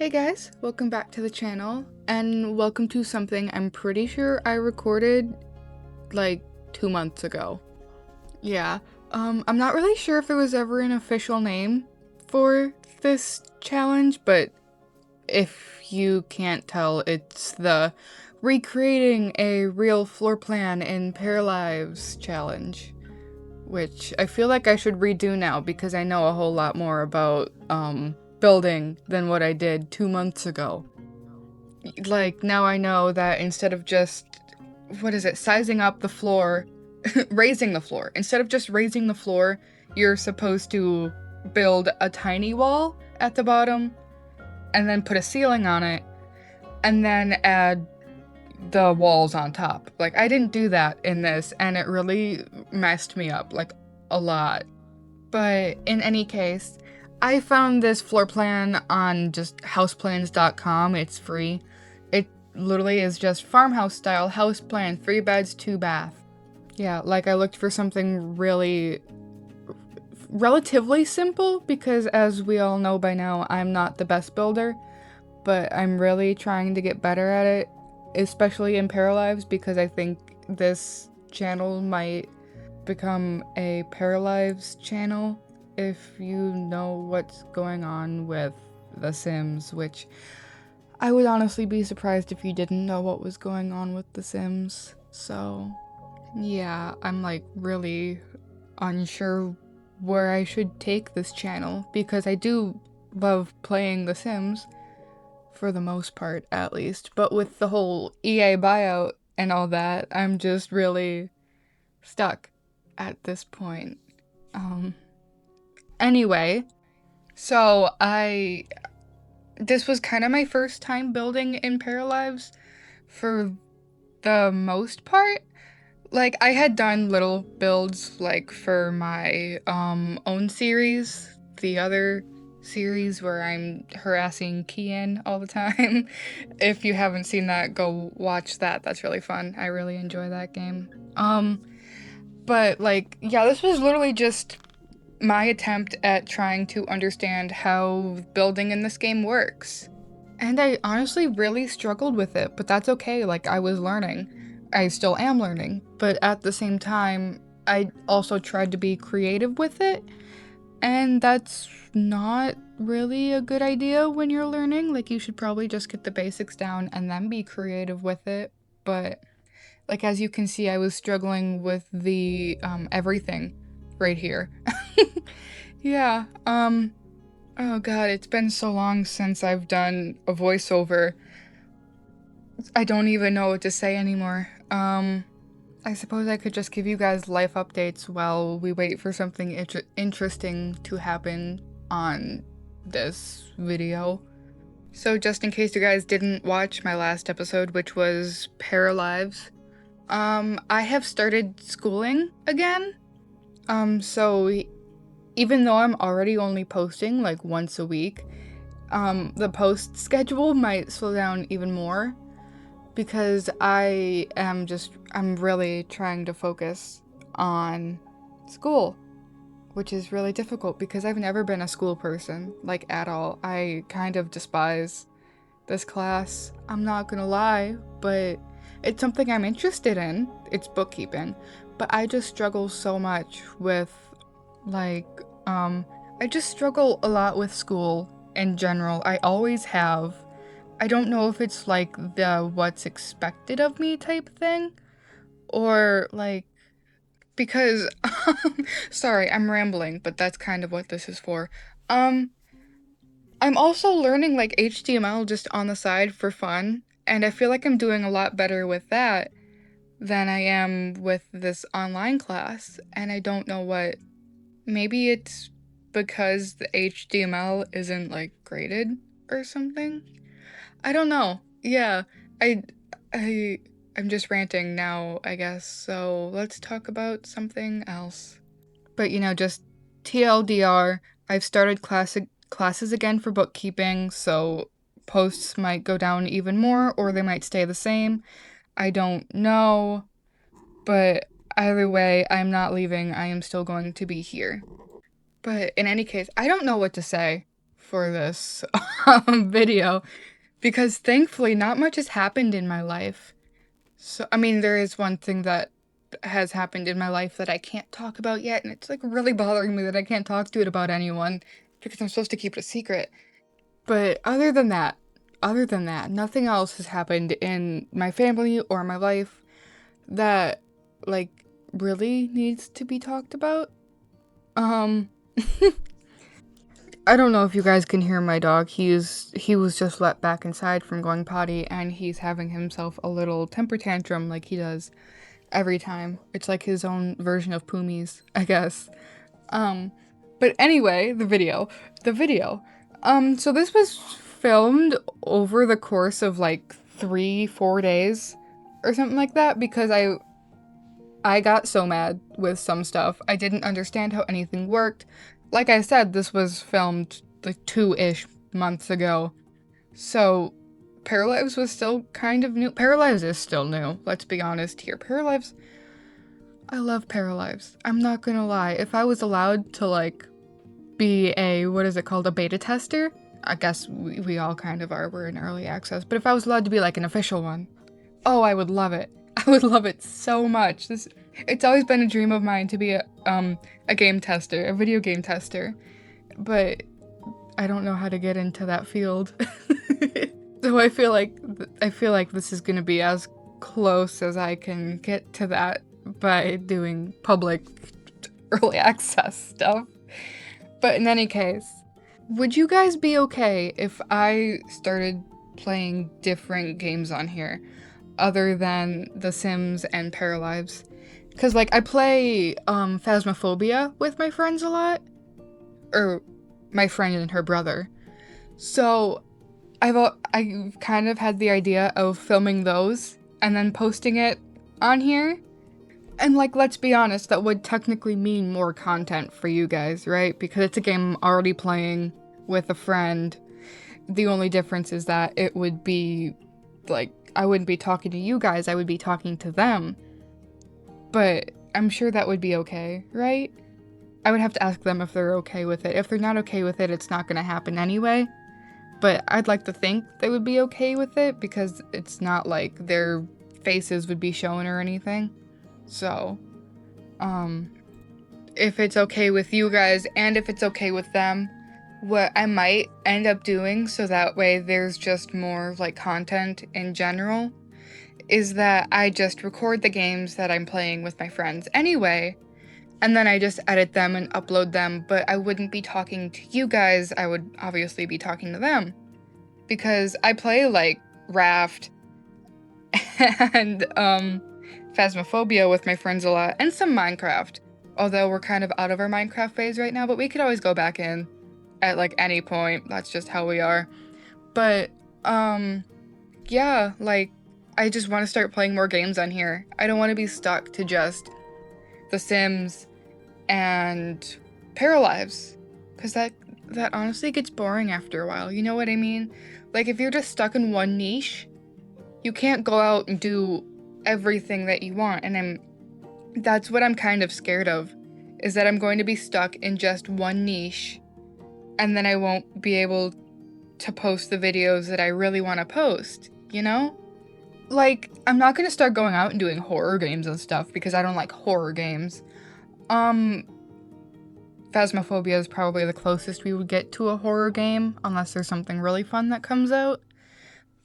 Hey guys, welcome back to the channel, and welcome to something I'm pretty sure I recorded like 2 months ago. Yeah, I'm not really sure if there was ever an official name for this challenge, but if you can't tell, it's the Recreating a Real Floor Plan in Paralives challenge, which I feel like I should redo now because I know a whole lot more about, building than what I did 2 months ago. Like, now I know that instead of just, sizing up the floor, raising the floor, instead of just raising the floor, you're supposed to build a tiny wall at the bottom, and then put a ceiling on it, and then add the walls on top. Like, I didn't do that in this, and it really messed me up, like, a lot. But in any case, I found this floor plan on just houseplans.com. It's free. It literally is just farmhouse style house plan, 3 beds, 2 bath. Yeah, like I looked for something relatively simple because as we all know by now, I'm not the best builder, but I'm really trying to get better at it, especially in Paralives because I think this channel might become a Paralives channel if you know what's going on with The Sims, which I would honestly be surprised if you didn't know what was going on with The Sims. So yeah, I'm like really unsure where I should take this channel because I do love playing The Sims for the most part at least, but with the whole EA buyout and all that, I'm just really stuck at this point. Anyway, so this was kind of my first time building in Paralives for the most part. Like, I had done little builds, like, for my, own series, the other series where I'm harassing Kian all the time. If you haven't seen that, go watch that. That's really fun. I really enjoy that game. But, like, yeah, this was literally just my attempt at trying to understand how building in this game works. And I honestly really struggled with it, but that's okay, like, I was learning. I still am learning, but at the same time, I also tried to be creative with it, and that's not really a good idea when you're learning. Like, you should probably just get the basics down and then be creative with it, but like, as you can see, I was struggling with the, everything right here. Yeah, oh god, it's been so long since I've done a voiceover. I don't even know what to say anymore. I suppose I could just give you guys life updates while we wait for something interesting to happen on this video. So just in case you guys didn't watch my last episode, which was Paralives, I have started schooling again. So even though I'm already only posting like once a week, the post schedule might slow down even more because I'm really trying to focus on school, which is really difficult because I've never been a school person, like at all. I kind of despise this class, I'm not gonna lie, but it's something I'm interested in. It's bookkeeping, but I just struggle so much with, like, I just struggle a lot with school in general. I always have. I don't know if it's like the what's expected of me type thing, or like, because, sorry, I'm rambling, but that's kind of what this is for. I'm also learning like HTML just on the side for fun, and I feel like I'm doing a lot better with that than I am with this online class, and I don't know what. Maybe it's because the HTML isn't like graded or something. I don't know. Yeah, I, I, I'm just ranting now, I guess. So let's talk about something else. But just TLDR, I've started classes again for bookkeeping, so posts might go down even more or they might stay the same. I don't know, but either way, I'm not leaving. I am still going to be here. But in any case, I don't know what to say for this video because thankfully not much has happened in my life. So, I mean, there is one thing that has happened in my life that I can't talk about yet, and it's like really bothering me that I can't talk to it about anyone because I'm supposed to keep it a secret. But other than that, nothing else has happened in my family or my life that like really needs to be talked about. Um I don't know if you guys can hear my dog. He was just let back inside from going potty and he's having himself a little temper tantrum like he does every time. It's like his own version of Poomies, I guess. Um but anyway, the video. The video. So this was filmed over the course of like 3-4 days or something like that because I got so mad with some stuff. I didn't understand how anything worked. Like I said, this was filmed like 2-ish months ago. So Paralives was still kind of new. Paralives is still new, let's be honest here. Paralives, I love Paralives. I'm not gonna lie. If I was allowed to like be a, what is it called, a beta tester? I guess we all kind of are. We're in early access. But if I was allowed to be like an official one, oh, I would love it. I would love it so much. It's always been a dream of mine to be a game tester, a video game tester, but I don't know how to get into that field. So I feel like this is gonna be as close as I can get to that by doing public early access stuff. But in any case, would you guys be okay if I started playing different games on here? Other than The Sims and Paralives. Because, like, I play Phasmophobia with my friends a lot. Or my friend and her brother. So, I've kind of had the idea of filming those and then posting it on here. And, like, let's be honest, that would technically mean more content for you guys, right? Because it's a game I'm already playing with a friend. The only difference is that it would be, like, I wouldn't be talking to you guys, I would be talking to them. But I'm sure that would be okay, right? I would have to ask them if they're okay with it. If they're not okay with it, it's not gonna happen anyway. But I'd like to think they would be okay with it because it's not like their faces would be shown or anything. So, if it's okay with you guys and if it's okay with them, what I might end up doing so that way there's just more like content in general is that I just record the games that I'm playing with my friends anyway, and then I just edit them and upload them, but I wouldn't be talking to you guys, I would obviously be talking to them. Because I play like Raft and Phasmophobia with my friends a lot, and some Minecraft. Although we're kind of out of our Minecraft phase right now, but we could always go back in at like any point. That's just how we are. But yeah, like I just want to start playing more games on here. I don't want to be stuck to just The Sims and Paralives, because that honestly gets boring after a while. You know what I mean? Like if you're just stuck in one niche, you can't go out and do everything that you want. And that's what I'm kind of scared of, is that I'm going to be stuck in just one niche, and then I won't be able to post the videos that I really want to post, you know? Like, I'm not gonna start going out and doing horror games and stuff because I don't like horror games. Phasmophobia is probably the closest we would get to a horror game, unless there's something really fun that comes out.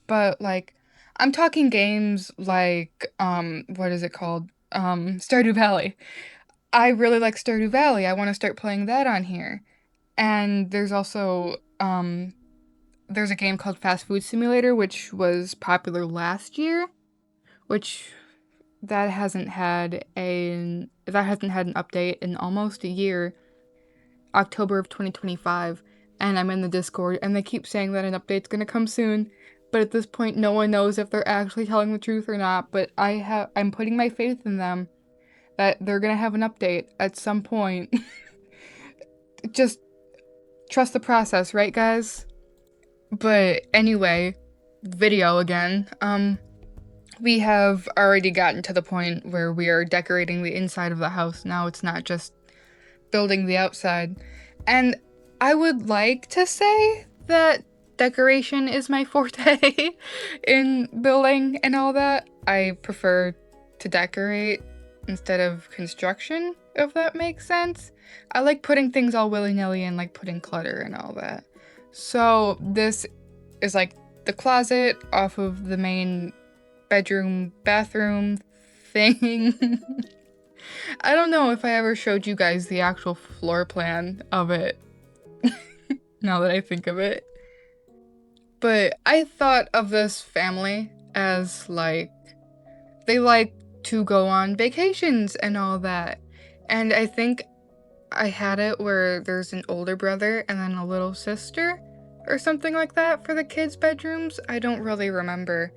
But, like, I'm talking games like, what is it called? Stardew Valley. I really like Stardew Valley. I want to start playing that on here. And there's also, there's a game called Fast Food Simulator, which was popular last year, which that hasn't had an update in almost a year, October of 2025, and I'm in the Discord, and they keep saying that an update's gonna come soon, but at this point, no one knows if they're actually telling the truth or not, but I'm putting my faith in them that they're gonna have an update at some point. Just trust the process, right, guys? But anyway, video again. We have already gotten to the point where we are decorating the inside of the house. Now it's not just building the outside. And I would like to say that decoration is my forte in building and all that. I prefer to decorate instead of construction, if that makes sense. I like putting things all willy-nilly and like putting clutter and all that. So this is like the closet off of the main bedroom bathroom thing. I don't know if I ever showed you guys the actual floor plan of it, now that I think of it. But I thought of this family as like, they like to go on vacations and all that. And I think I had it where there's an older brother and then a little sister or something like that for the kids' bedrooms. I don't really remember.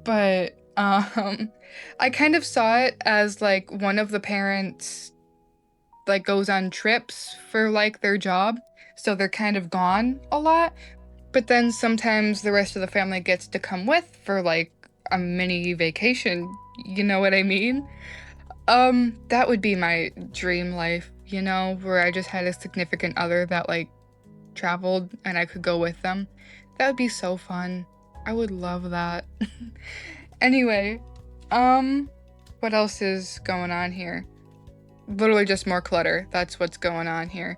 But I kind of saw it as like one of the parents like goes on trips for like their job, so they're kind of gone a lot, but then sometimes the rest of the family gets to come with for like a mini vacation, you know what I mean? That would be my dream life, you know, where I just had a significant other that like traveled and I could go with them. That would be so fun. I would love that. Anyway, what else is going on here? Literally just more clutter. That's what's going on here.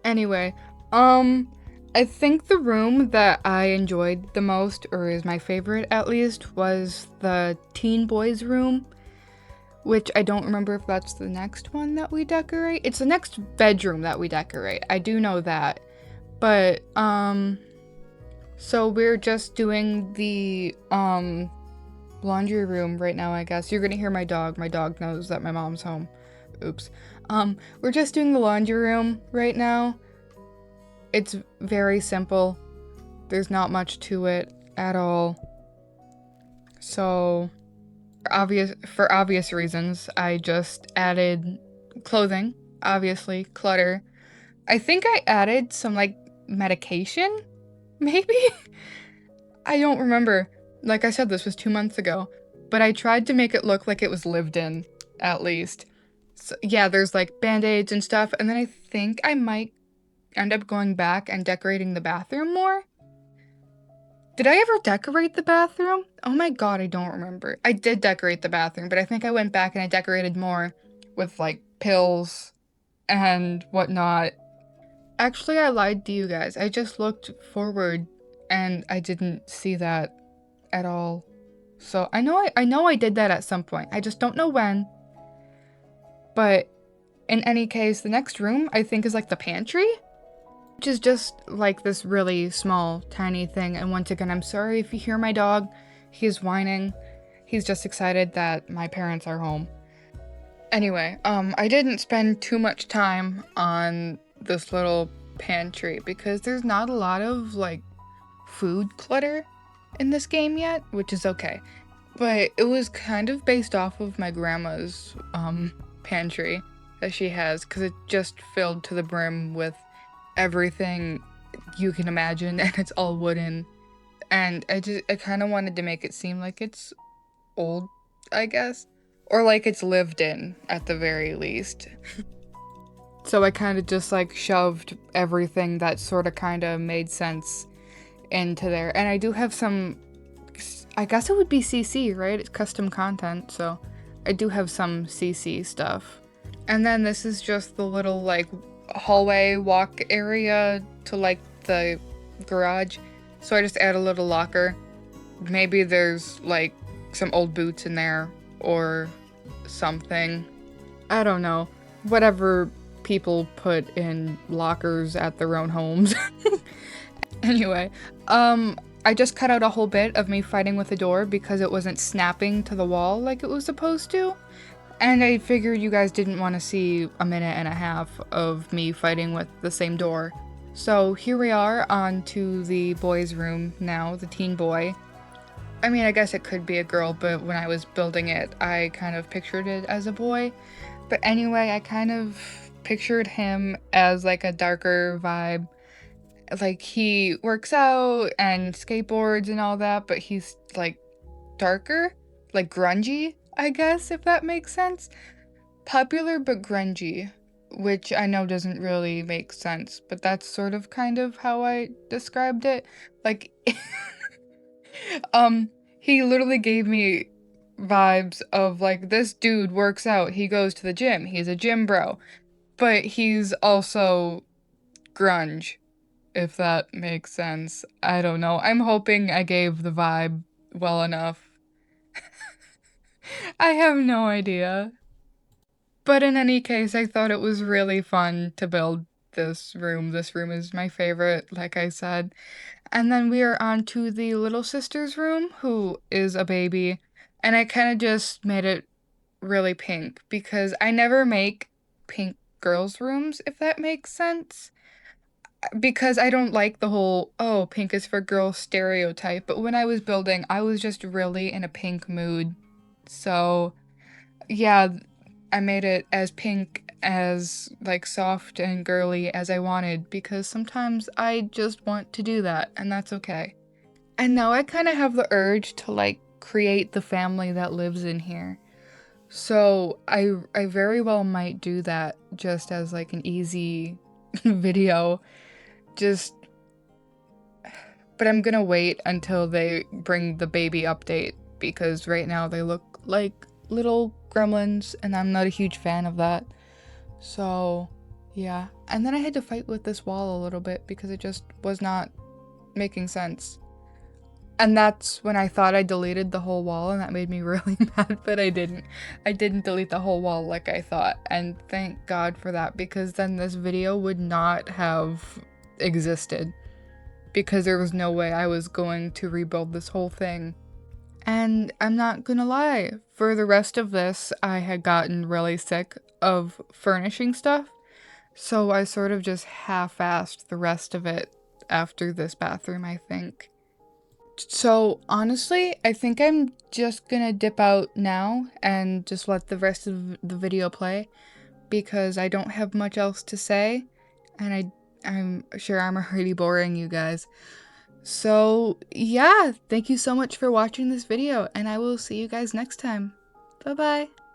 Anyway, I think the room that I enjoyed the most, or is my favorite at least, was the teen boys room, which I don't remember if that's the next one that we decorate. It's the next bedroom that we decorate. I do know that. But, so we're just doing the, laundry room right now, I guess. You're gonna hear my dog. My dog knows that my mom's home. Oops. We're just doing the laundry room right now. It's very simple. There's not much to it at all. So, for obvious reasons, I just added clothing, obviously, clutter. I think I added some, like, medication, maybe? I don't remember. Like I said, this was 2 months ago, but I tried to make it look like it was lived in, at least. So, yeah, there's like band-aids and stuff, and then I think I might end up going back and decorating the bathroom more. Did I ever decorate the bathroom? Oh my god, I don't remember. I did decorate the bathroom, but I think I went back and I decorated more with like pills and whatnot. Actually, I lied to you guys. I just looked forward and I didn't see that at all. So I know I did that at some point. I just don't know when. But in any case, the next room I think is like the pantry, which is just like this really small, tiny thing. And once again, I'm sorry if you hear my dog. He is whining. He's just excited that my parents are home. Anyway, I didn't spend too much time on this little pantry because there's not a lot of like food clutter in this game yet, which is okay. But it was kind of based off of my grandma's pantry that she has, because it just filled to the brim with everything you can imagine, and it's all wooden. And I kind of wanted to make it seem like it's old, I guess, or like it's lived in at the very least. So I kind of just like shoved everything that sort of kind of made sense into there. And I do have some, I guess it would be CC, right? It's custom content, so I do have some CC stuff. And then this is just the little like hallway walk area to like the garage. So I just add a little locker. Maybe there's like some old boots in there or something. I don't know. Whatever people put in lockers at their own homes. Anyway, I just cut out a whole bit of me fighting with the door because it wasn't snapping to the wall like it was supposed to. And I figured you guys didn't want to see a minute and a half of me fighting with the same door. So here we are on to the boys' room now, the teen boy. I mean, I guess it could be a girl, but when I was building it, I kind of pictured it as a boy. But anyway, I kind of pictured him as like a darker vibe. Like, he works out and skateboards and all that, but he's like darker, like grungy, I guess, if that makes sense. Popular but grungy. which I know doesn't really make sense, but that's sort of kind of how I described it. Like, um, he literally gave me vibes of like this dude works out, he goes to the gym, he's a gym bro, but he's also grunge, if that makes sense. I don't know. I'm hoping I gave the vibe well enough. I have no idea. But in any case, I thought it was really fun to build this room. This room is my favorite, like I said. And then we are on to the little sister's room, who is a baby. And I kind of just made it really pink because I never make pink girls' rooms, if that makes sense. Because I don't like the whole, oh, pink is for girls stereotype. But when I was building, I was just really in a pink mood. So, yeah, I made it as pink as like soft and girly as I wanted because sometimes I just want to do that and that's okay. And now I kind of have the urge to like create the family that lives in here. So I very well might do that just as like an easy video. Just but I'm going to wait until they bring the baby update because right now they look like little gremlins and I'm not a huge fan of that. So, yeah. And then I had to fight with this wall a little bit because it just was not making sense. And that's when I thought I deleted the whole wall and that made me really mad, but I didn't. I didn't delete the whole wall like I thought. And thank God for that because then this video would not have existed because there was no way I was going to rebuild this whole thing. And I'm not gonna lie, for the rest of this, I had gotten really sick of furnishing stuff, so I sort of just half-assed the rest of it after this bathroom, I think. So honestly, I think I'm just gonna dip out now and just let the rest of the video play because I don't have much else to say, and I'm sure I'm already boring you guys. So, yeah, thank you so much for watching this video, and I will see you guys next time. Bye-bye.